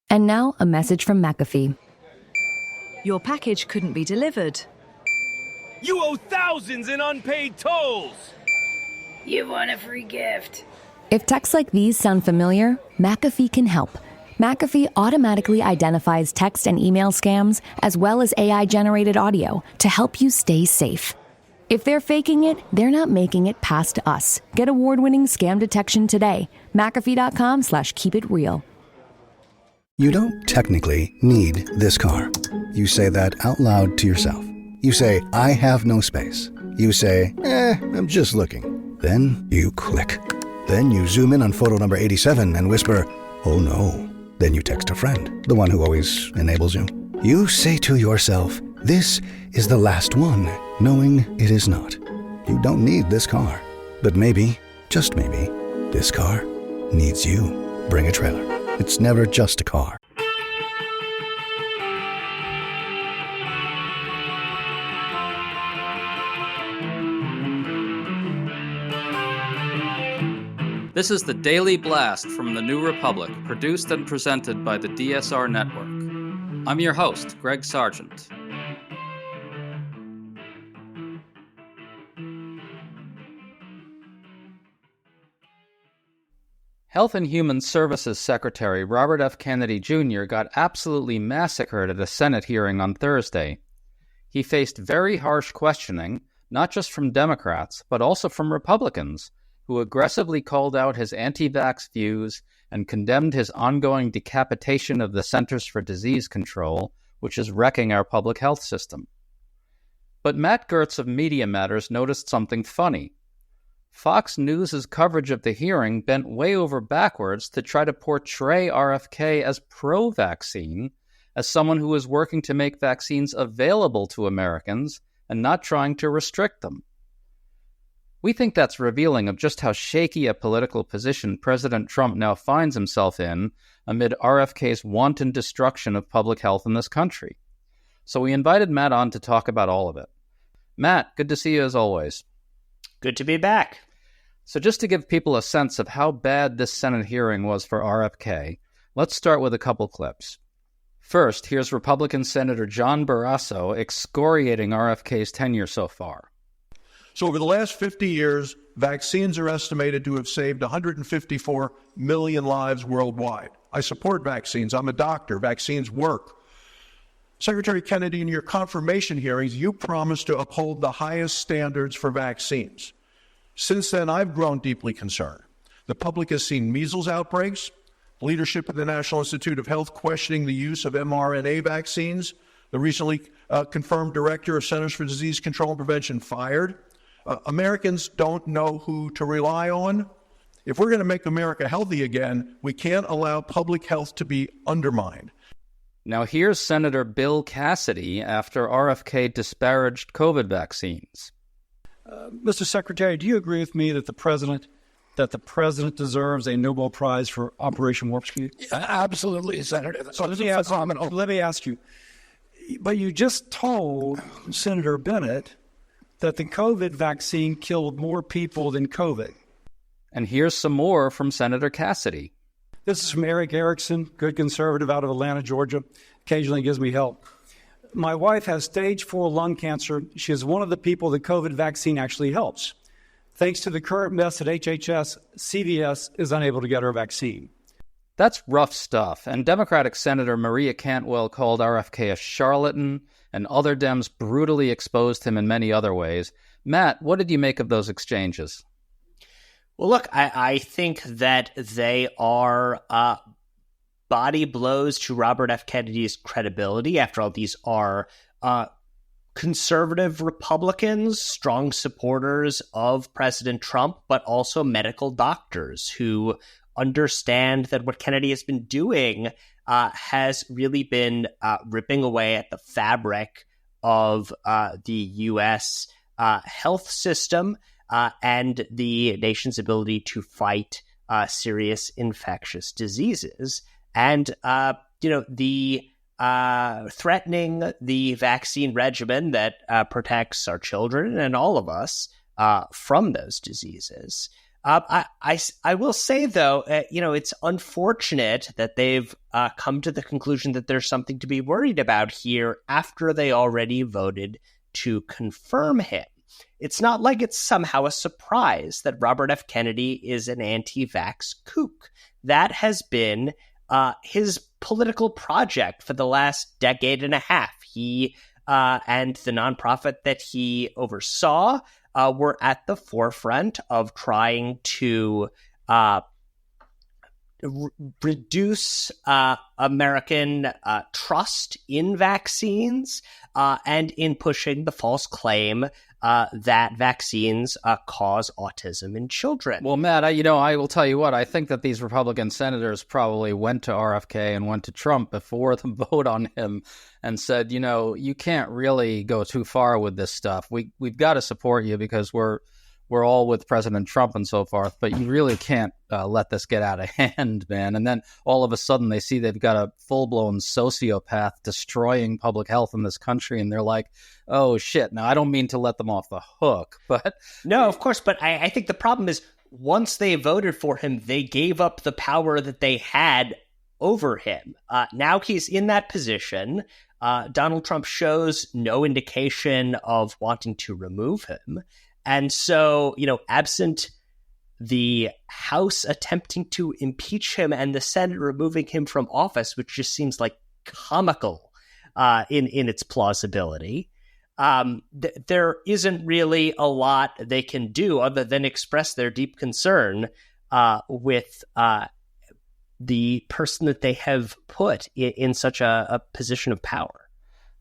And now, a message from McAfee. Your package couldn't be delivered. You owe thousands in unpaid tolls! You want a free gift. If texts like these sound familiar, McAfee can help. McAfee automatically identifies text and email scams, as well as AI-generated audio, to help you stay safe. If they're faking it, they're not making it past us. Get award-winning scam detection today. McAfee.com/keepitreal. You don't technically need this car. You say that out loud to yourself. You say, I have no space. You say, I'm just looking. Then you click. Then you zoom in on photo number 87 and whisper, oh no. Then you text a friend, the one who always enables you. You say to yourself, this is the last one, knowing it is not. You don't need this car. But maybe, just maybe, this car needs you. Bring a trailer. It's never just a car. This is the Daily Blast from the New Republic, produced and presented by the DSR Network. I'm your host, Greg Sargent. Health and Human Services Secretary Robert F. Kennedy Jr. got absolutely massacred at a Senate hearing on Thursday. He faced very harsh questioning, not just from Democrats, but also from Republicans, who aggressively called out his anti-vax views and condemned his ongoing decapitation of the Centers for Disease Control, which is wrecking our public health system. But Matt Gertz of Media Matters noticed something funny. Fox News' coverage of the hearing bent way over backwards to try to portray RFK as pro-vaccine, as someone who is working to make vaccines available to Americans and not trying to restrict them. We think that's revealing of just how shaky a political position President Trump now finds himself in amid RFK's wanton destruction of public health in this country. So we invited Matt on to talk about all of it. Matt, good to see you as always. Good to be back. So just to give people a sense of how bad this Senate hearing was for RFK, let's start with a couple clips. First, here's Republican Senator John Barrasso excoriating RFK's tenure so far. So over the last 50 years, vaccines are estimated to have saved 154 million lives worldwide. I support vaccines. I'm a doctor. Vaccines work. Secretary Kennedy, in your confirmation hearings, you promised to uphold the highest standards for vaccines. Since then, I've grown deeply concerned. The public has seen measles outbreaks, leadership at the National Institute of Health questioning the use of mRNA vaccines, the recently confirmed director of Centers for Disease Control and Prevention fired. Americans don't know who to rely on. If we're going to make America healthy again, we can't allow public health to be undermined. Now here's Senator Bill Cassidy after RFK disparaged COVID vaccines. Mr. Secretary, do you agree with me that the president deserves a Nobel Prize for Operation Warp Speed? Absolutely, Senator. Let me ask you, but you just told Senator Bennett that the COVID vaccine killed more people than COVID. And here's some more from Senator Cassidy. This is from Eric Erickson, good conservative out of Atlanta, Georgia. Occasionally gives me help. My wife has stage 4 lung cancer. She is one of the people the COVID vaccine actually helps. Thanks to the current mess at HHS, CVS is unable to get her vaccine. That's rough stuff, and Democratic Senator Maria Cantwell called RFK a charlatan, and other Dems brutally exposed him in many other ways. Matt, what did you make of those exchanges? Well, look, I think that they are body blows to Robert F. Kennedy's credibility. After all, these are conservative Republicans, strong supporters of President Trump, but also medical doctors who understand that what Kennedy has been doing has really been ripping away at the fabric of the U.S. Health system and the nation's ability to fight serious infectious diseases. And, the threatening the vaccine regimen that protects our children and all of us from those diseases. I will say, though, it's unfortunate that they've come to the conclusion that there's something to be worried about here after they already voted to confirm him. It's not like it's somehow a surprise that Robert F. Kennedy is an anti-vax kook. That has been his political project for the last decade and a half. He and the nonprofit that he oversaw were at the forefront of trying to reduce American trust in vaccines and in pushing the false claim that vaccines cause autism in children. Well, Matt, I will tell you what, I think that these Republican senators probably went to RFK and went to Trump before the vote on him and said, you can't really go too far with this stuff. We've got to support you because we're all with President Trump and so forth, but you really can't let this get out of hand, man. And then all of a sudden they see they've got a full-blown sociopath destroying public health in this country, and they're like, oh, shit. Now, I don't mean to let them off the hook, but... No, of course, but I think the problem is once they voted for him, they gave up the power that they had over him. Now he's in that position. Donald Trump shows no indication of wanting to remove him. And so, absent the House attempting to impeach him and the Senate removing him from office, which just seems like comical in its plausibility, there isn't really a lot they can do other than express their deep concern with the person that they have put in such a position of power.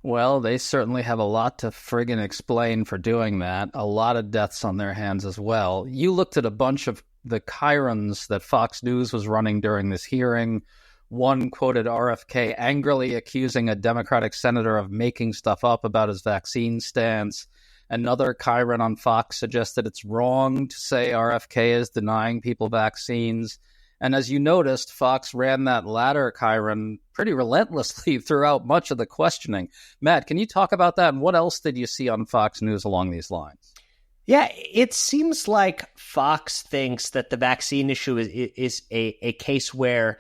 Well, they certainly have a lot to friggin' explain for doing that. A lot of deaths on their hands as well. You looked at a bunch of the chyrons that Fox News was running during this hearing. One quoted RFK angrily accusing a Democratic senator of making stuff up about his vaccine stance. Another chyron on Fox suggested it's wrong to say RFK is denying people vaccines. And as you noticed, Fox ran that latter chyron pretty relentlessly throughout much of the questioning. Matt, can you talk about that? And what else did you see on Fox News along these lines? Yeah, it seems like Fox thinks that the vaccine issue is a case where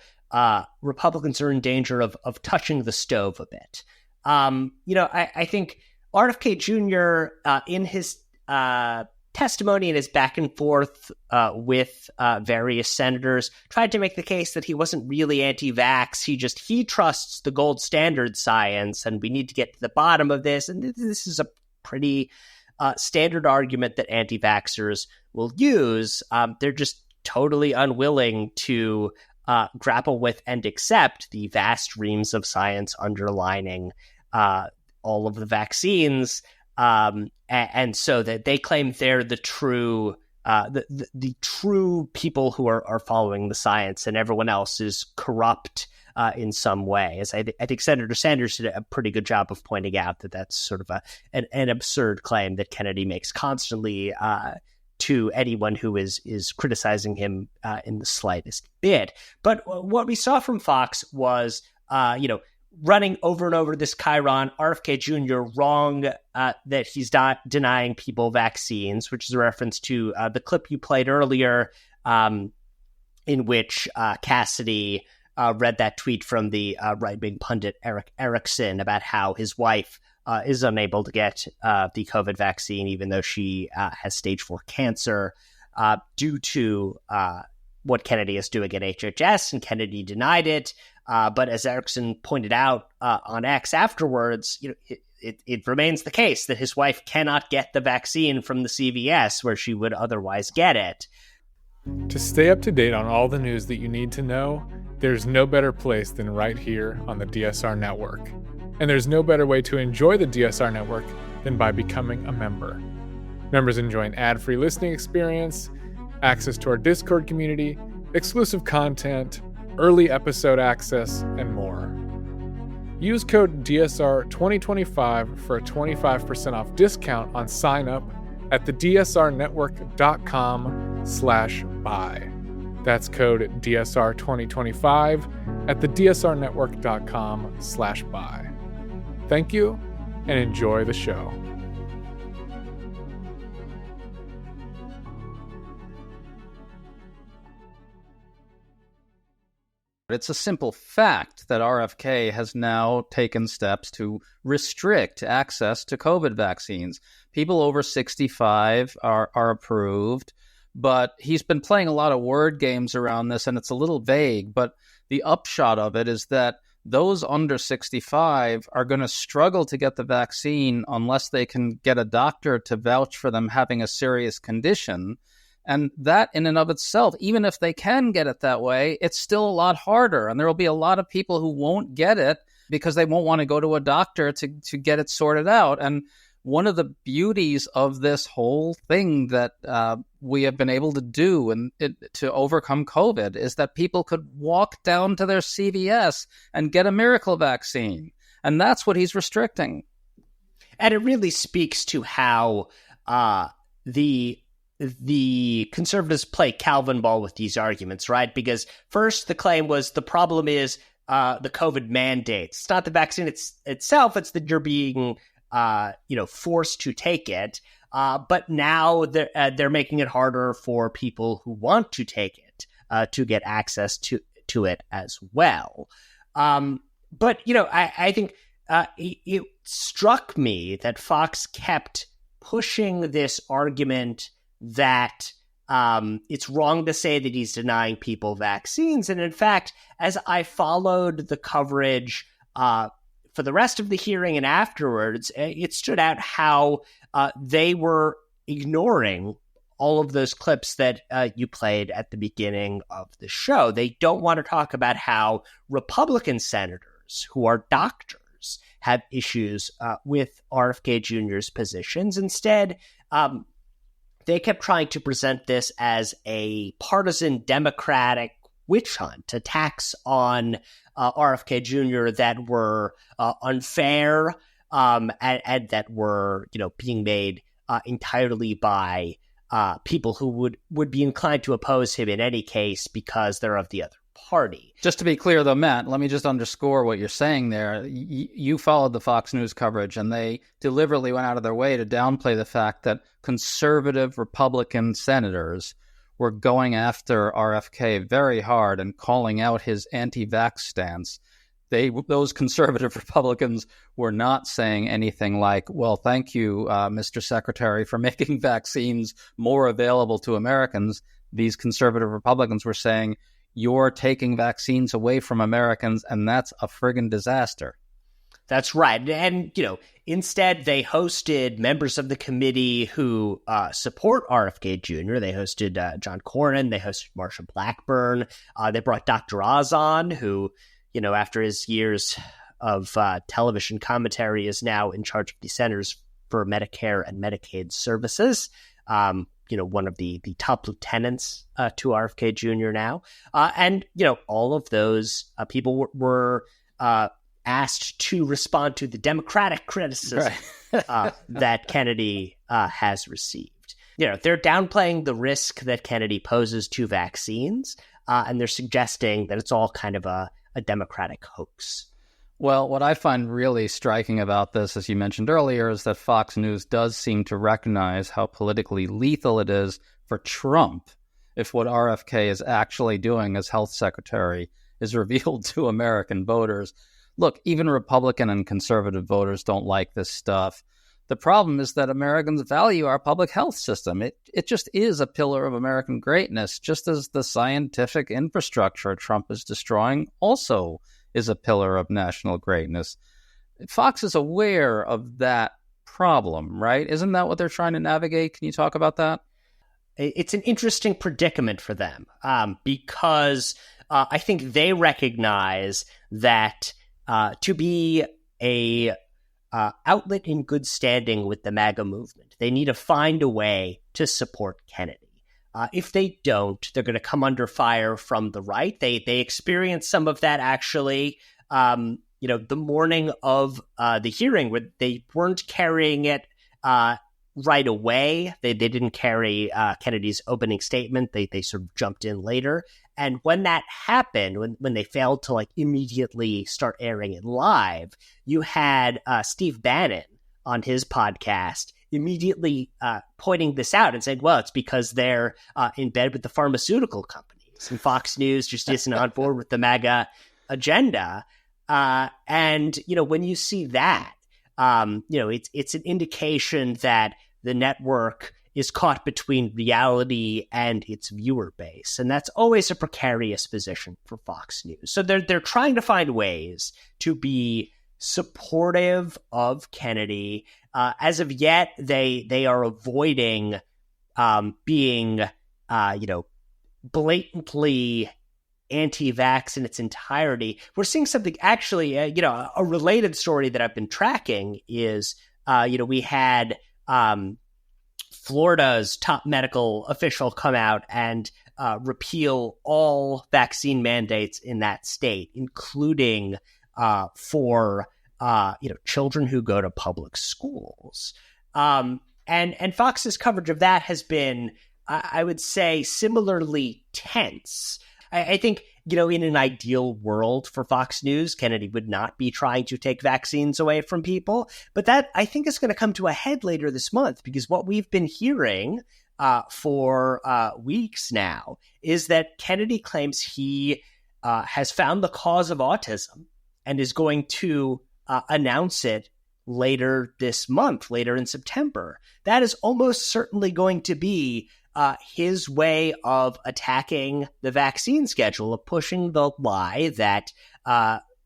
Republicans are in danger of touching the stove a bit. I think RFK Jr. In his testimony and his back and forth with various senators tried to make the case that he wasn't really anti-vax. He trusts the gold standard science, and we need to get to the bottom of this. And this is a pretty standard argument that anti-vaxxers will use. They're just totally unwilling to grapple with and accept the vast reams of science underlining all of the vaccines. And so that they claim they're the true the true people who are following the science, and everyone else is corrupt in some way. As I think Senator Sanders did a pretty good job of pointing out that that's sort of an absurd claim that Kennedy makes constantly to anyone who is criticizing him in the slightest bit. But what we saw from Fox was, running over and over this chyron, RFK Jr. wrong that he's not denying people vaccines, which is a reference to the clip you played earlier in which Cassidy read that tweet from the right-wing pundit Eric Erickson about how his wife is unable to get the COVID vaccine, even though she has stage 4 cancer due to what Kennedy is doing at HHS, and Kennedy denied it. But as Erickson pointed out on X afterwards, it remains the case that his wife cannot get the vaccine from the CVS where she would otherwise get it. To stay up to date on all the news that you need to know, there's no better place than right here on the DSR Network. And there's no better way to enjoy the DSR Network than by becoming a member. Members enjoy an ad-free listening experience, access to our Discord community, exclusive content, early episode access, and more. Use code DSR2025 for a 25% off discount on sign up at thedsrnetwork.com/buy. That's code DSR2025 at thedsrnetwork.com/buy. Thank you and enjoy the show. It's a simple fact that RFK has now taken steps to restrict access to COVID vaccines. People over 65 are approved, but he's been playing a lot of word games around this, and it's a little vague. But the upshot of it is that those under 65 are going to struggle to get the vaccine unless they can get a doctor to vouch for them having a serious condition. And that in and of itself, even if they can get it that way, it's still a lot harder. And there will be a lot of people who won't get it because they won't want to go to a doctor to get it sorted out. And one of the beauties of this whole thing that we have been able to do to overcome COVID is that people could walk down to their CVS and get a miracle vaccine. And that's what he's restricting. And it really speaks to how the conservatives play Calvin ball with these arguments, right? Because first the claim was the problem is the COVID mandates. It's not the vaccine itself, it's that you're being forced to take it. But now they're making it harder for people who want to take it to get access to it as well. But I think it struck me that Fox kept pushing this argument that it's wrong to say that he's denying people vaccines. And in fact, as I followed the coverage for the rest of the hearing and afterwards, it stood out how they were ignoring all of those clips that you played at the beginning of the show. They don't want to talk about how Republican senators who are doctors have issues with RFK Jr.'s positions. Instead, they kept trying to present this as a partisan Democratic witch hunt, attacks on RFK Jr. that were unfair and that were, being made entirely by people who would be inclined to oppose him in any case because they're of the other party. Just to be clear, though, Matt, let me just underscore what you're saying there. You followed the Fox News coverage, and they deliberately went out of their way to downplay the fact that conservative Republican senators were going after RFK very hard and calling out his anti-vax stance. Those conservative Republicans were not saying anything like, well, thank you, Mr. Secretary, for making vaccines more available to Americans. These conservative Republicans were saying, you're taking vaccines away from Americans, and that's a friggin' disaster. That's right. And, instead they hosted members of the committee who support RFK Jr. They hosted John Cornyn. They hosted Marsha Blackburn. They brought Dr. Oz on, who, after his years of television commentary is now in charge of the Centers for Medicare and Medicaid Services. One of the top lieutenants to RFK Jr. now. And all of those people were asked to respond to the Democratic criticism that Kennedy has received. They're downplaying the risk that Kennedy poses to vaccines, and they're suggesting that it's all kind of a Democratic hoax. Well, what I find really striking about this, as you mentioned earlier, is that Fox News does seem to recognize how politically lethal it is for Trump if what RFK is actually doing as health secretary is revealed to American voters. Look, even Republican and conservative voters don't like this stuff. The problem is that Americans value our public health system. It just is a pillar of American greatness, just as the scientific infrastructure Trump is destroying also is a pillar of national greatness. Fox is aware of that problem, right? Isn't that what they're trying to navigate? Can you talk about that? It's an interesting predicament for them because I think they recognize that to be a outlet in good standing with the MAGA movement, they need to find a way to support Kennedy. If they don't, they're going to come under fire from the right. They experienced some of that actually, the morning of the hearing, where they weren't carrying it right away. They didn't carry Kennedy's opening statement. They sort of jumped in later. And when that happened, when they failed to immediately start airing it live, you had Steve Bannon on his podcast immediately pointing this out and saying, well, it's because they're in bed with the pharmaceutical company. And Fox News just isn't on board with the MAGA agenda. And, when you see that, it's an indication that the network is caught between reality and its viewer base. And that's always a precarious position for Fox News. So they're trying to find ways to be supportive of Kennedy. As of yet, they are avoiding being, blatantly anti-vax in its entirety. We're seeing something actually, a related story that I've been tracking is, we had Florida's top medical official come out and repeal all vaccine mandates in that state, including for children who go to public schools. And Fox's coverage of that has been, I would say, similarly tense. I think, in an ideal world for Fox News, Kennedy would not be trying to take vaccines away from people. But that, I think, is going to come to a head later this month, because what we've been hearing for weeks now is that Kennedy claims he has found the cause of autism and is going to announce it later this month, later in September. That is almost certainly going to be his way of attacking the vaccine schedule, of pushing the lie that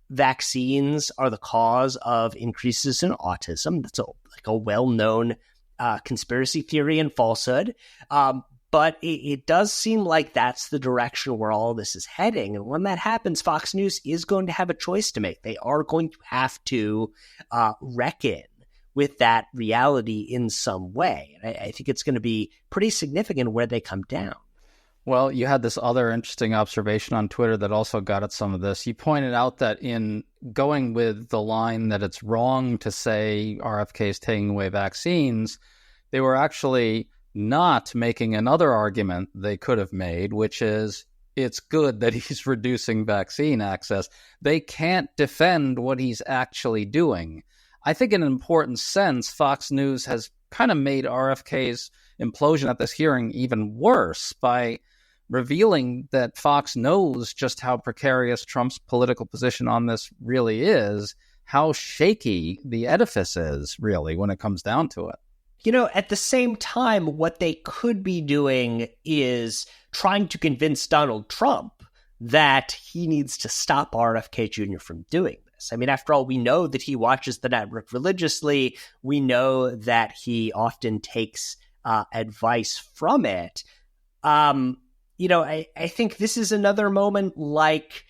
vaccines are the cause of increases in autism. That's a well-known conspiracy theory and falsehood. But it does seem like that's the direction where all this is heading. And when that happens, Fox News is going to have a choice to make. They are going to have to reckon with that reality in some way. And I think it's going to be pretty significant where they come down. Well, you had this other interesting observation on Twitter that also got at some of this. You pointed out that in going with the line that it's wrong to say RFK is taking away vaccines, they were actually not making another argument they could have made, which is it's good that he's reducing vaccine access. They can't defend what he's actually doing. I think in an important sense, Fox News has kind of made RFK's implosion at this hearing even worse by revealing that Fox knows just how precarious Trump's political position on this really is, how shaky the edifice is, really, when it comes down to it. At the same time, what they could be doing is trying to convince Donald Trump that he needs to stop RFK Jr. from doing this. I mean, after all, we know that he watches the network religiously. We know that he often takes advice from it. I think this is another moment like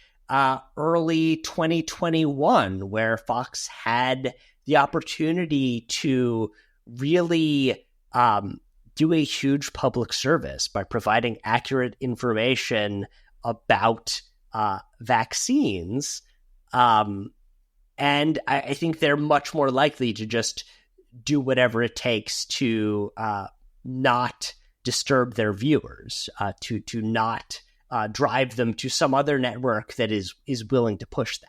early 2021, where Fox had the opportunity to really do a huge public service by providing accurate information about vaccines. And I think they're much more likely to just do whatever it takes to not disturb their viewers, to not drive them to some other network that is willing to push that.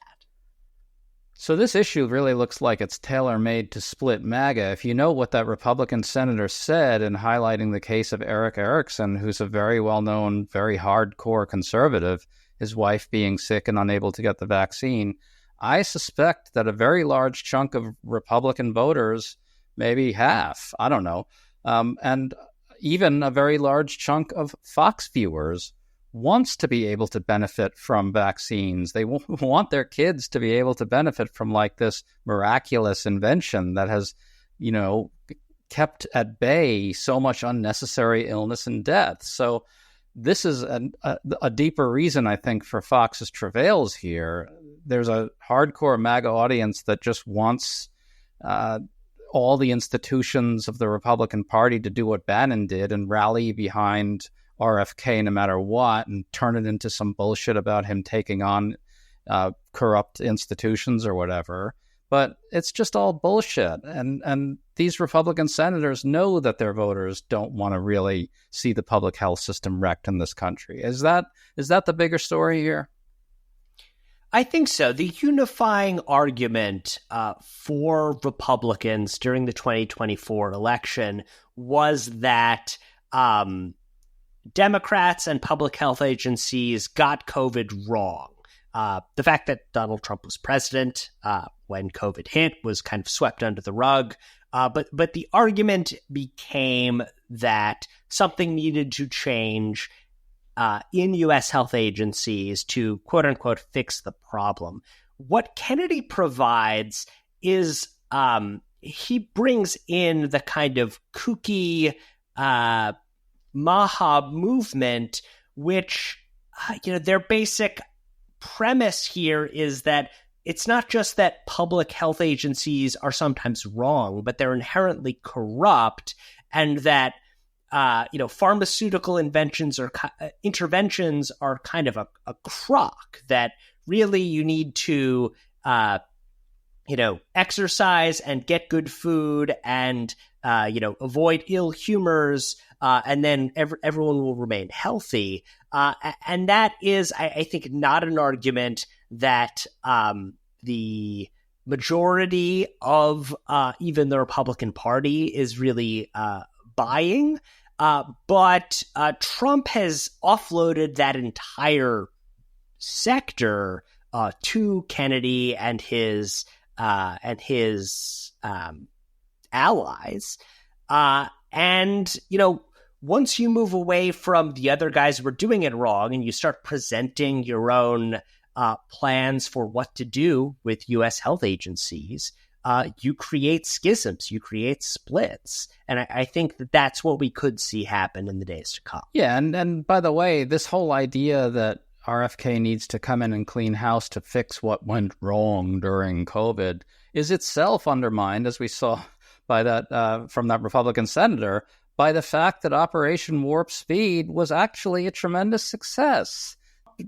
So this issue really looks like it's tailor-made to split MAGA. If you know what that Republican senator said in highlighting the case of Eric Erickson, who's a very well-known, very hardcore conservative, his wife being sick and unable to get the vaccine, I suspect that a very large chunk of Republican voters, maybe half, I don't know, and even a very large chunk of Fox viewers wants to be able to benefit from vaccines. They want their kids to be able to benefit from like this miraculous invention that has, kept at bay so much unnecessary illness and death. So this is a deeper reason, I think, for Fox's travails here. There's a hardcore MAGA audience that just wants all the institutions of the Republican Party to do what Bannon did and rally behind RFK no matter what and turn it into some bullshit about him taking on corrupt institutions or whatever. But it's just all bullshit. And these Republican senators know that their voters don't want to really see the public health system wrecked in this country. Is that the bigger story here? I think so. The unifying argument for Republicans during the 2024 election was that Democrats and public health agencies got COVID wrong. The fact that Donald Trump was president when COVID hit was kind of swept under the rug. But the argument became that something needed to change in U.S. health agencies to, quote unquote, fix the problem. What Kennedy provides is he brings in the kind of kooky MAGA movement, which, their basic premise here is that it's not just that public health agencies are sometimes wrong, but they're inherently corrupt, and that pharmaceutical interventions are kind of a crock, that really you need to exercise and get good food and avoid ill humors, and then everyone will remain healthy. And that is, I think, not an argument that the majority of even the Republican Party is really buying. But Trump has offloaded that entire sector to Kennedy and his allies. And once you move away from the other guys who were doing it wrong and you start presenting your own plans for what to do with U.S. health agencies, you create schisms, you create splits. And I think that that's what we could see happen in the days to come. Yeah, and by the way, this whole idea that RFK needs to come in and clean house to fix what went wrong during COVID is itself undermined, as we saw by that from that Republican senator, by the fact that Operation Warp Speed was actually a tremendous success.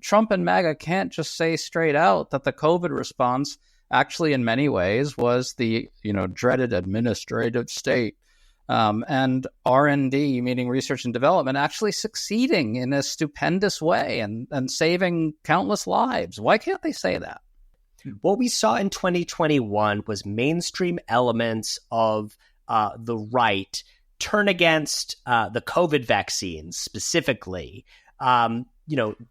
Trump and MAGA can't just say straight out that the COVID response actually in many ways was the dreaded administrative state, and R&D, meaning research and development, actually succeeding in a stupendous way and saving countless lives. Why can't they say that? What we saw in 2021 was mainstream elements of the right turn against the COVID vaccines specifically.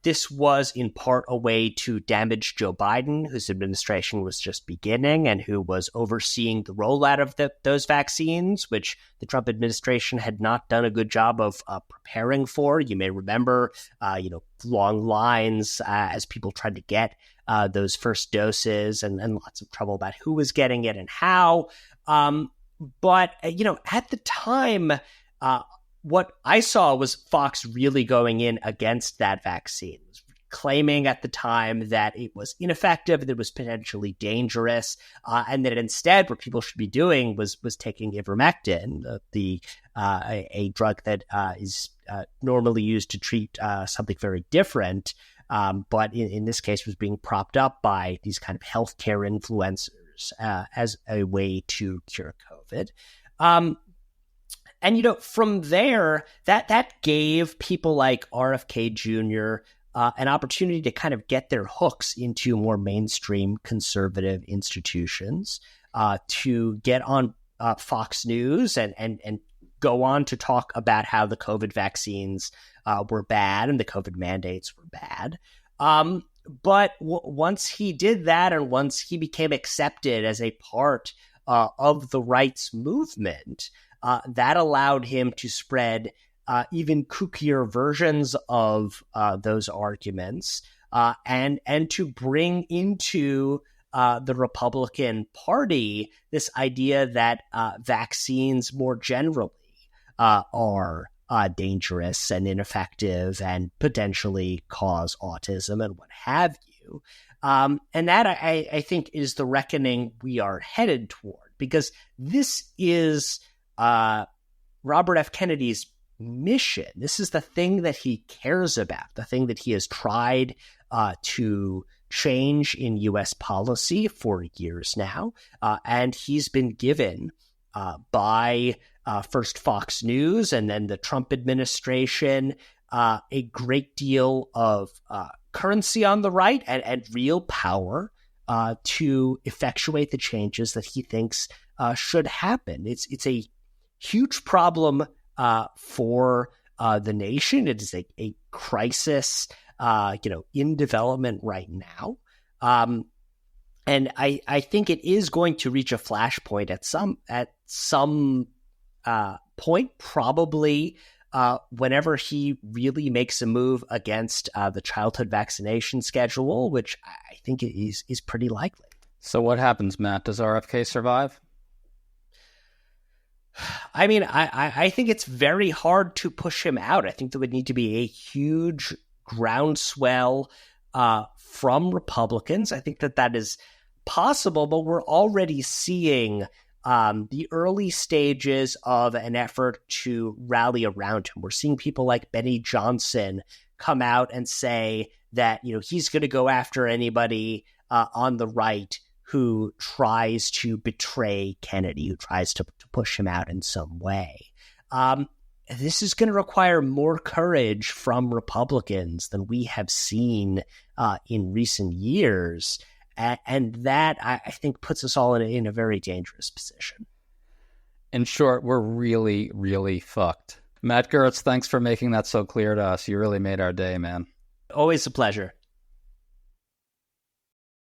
This was in part a way to damage Joe Biden, whose administration was just beginning and who was overseeing the rollout of those vaccines, which the Trump administration had not done a good job of preparing for. You may remember, long lines as people tried to get those first doses, and lots of trouble about who was getting it and how. But at the time, what I saw was Fox really going in against that vaccine, claiming at the time that it was ineffective, that it was potentially dangerous, and that instead what people should be doing was taking ivermectin, a drug that is normally used to treat something very different, but in this case was being propped up by these kind of healthcare influencers as a way to cure COVID. And, from there, that gave people like RFK Jr. An opportunity to kind of get their hooks into more mainstream conservative institutions, to get on Fox News and go on to talk about how the COVID vaccines were bad and the COVID mandates were bad. But once he did that, and once he became accepted as a part of the rights movement, that allowed him to spread even kookier versions of those arguments, and to bring into the Republican Party this idea that vaccines more generally are dangerous and ineffective and potentially cause autism and what have you. And that, I think, is the reckoning we are headed toward, because this is Robert F. Kennedy's mission. This is the thing that he cares about, the thing that he has tried to change in U.S. policy for years now. And he's been given by first Fox News and then the Trump administration a great deal of currency on the right and real power to effectuate the changes that he thinks should happen. It's a huge problem for the nation. It is a crisis, in development right now. And I think it is going to reach a flashpoint at some point, probably whenever he really makes a move against the childhood vaccination schedule, which I think is pretty likely. So what happens, Matt? Does RFK survive? I mean, I think it's very hard to push him out. I think there would need to be a huge groundswell from Republicans. I think that is possible, but we're already seeing the early stages of an effort to rally around him. We're seeing people like Benny Johnson come out and say that, he's going to go after anybody on the right who tries to betray Kennedy, who tries to push him out in some way. This is going to require more courage from Republicans than we have seen in recent years. And that, I think, puts us all in a very dangerous position. In short, we're really, really fucked. Matt Gertz, thanks for making that so clear to us. You really made our day, man. Always a pleasure.